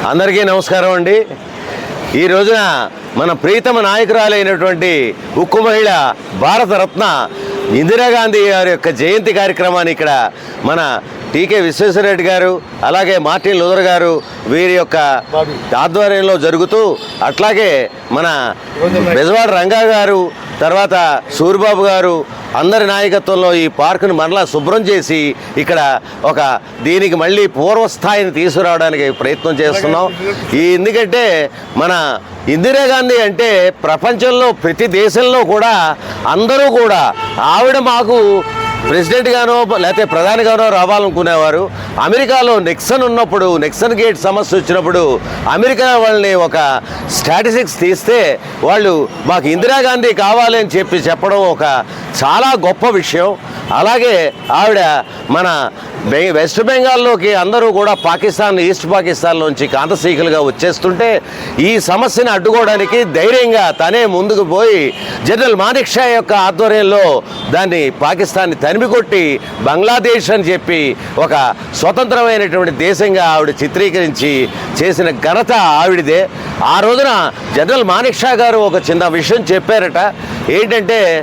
అందరికీ నమస్కారం అండి. ఈ రోజున మన ప్రీతమ నాయకురాలైనటువంటి ఉక్కు మహిళ భారతరత్న ఇందిరాగాంధీ గారి యొక్క జయంతి కార్యక్రమాన్ని ఇక్కడ మన టీకే విశ్వేశ్వరరెడ్డి గారు అలాగే మార్టిన్ లూథర్ గారు వీరి యొక్క ఆధ్వర్యంలో జరుగుతూ, అట్లాగే మన బెజవాడ రంగా గారు, తర్వాత సూరిబాబు గారు అందరి నాయకత్వంలో ఈ పార్కును మరలా శుభ్రం చేసి ఇక్కడ ఒక దీనికి మళ్ళీ పూర్వస్థాయిని తీసుకురావడానికి ప్రయత్నం చేస్తున్నాం. ఎందుకంటే మన ఇందిరాగాంధీ అంటే ప్రపంచంలో ప్రతి దేశంలో కూడా అందరూ కూడా ఆవిడ మాకు ప్రెసిడెంట్గానో లేకపోతే ప్రధానిగానో రావాలనుకునేవారు. అమెరికాలో నిక్సన్ ఉన్నప్పుడు, నిక్సన్ గేట్ సమస్య వచ్చినప్పుడు అమెరికా వాళ్ళని ఒక స్టాటిస్టిక్స్ తీస్తే వాళ్ళు మాకు ఇందిరాగాంధీ కావాలి అని చెప్పడం ఒక చాలా గొప్ప విషయం. అలాగే ఆవిడ మన వెస్ట్ బెంగాల్లోకి అందరూ కూడా పాకిస్తాన్, ఈస్ట్ పాకిస్తాన్లోంచి కాంతసీకులుగా వచ్చేస్తుంటే ఈ సమస్యను అడ్డుకోవడానికి ధైర్యంగా తనే ముందుకు పోయి జనరల్ మానిక్షా యొక్క ఆధ్వర్యంలో దాన్ని పాకిస్తాన్ని తరిమికొట్టి బంగ్లాదేశ్ అని చెప్పి ఒక స్వతంత్రమైనటువంటి దేశంగా ఆవిడ చిత్రీకరించి చేసిన ఘనత ఆవిడదే. ఆ రోజున జనరల్ మానిక్షా గారు ఒక చిన్న విషయం చెప్పారట. ఏంటంటే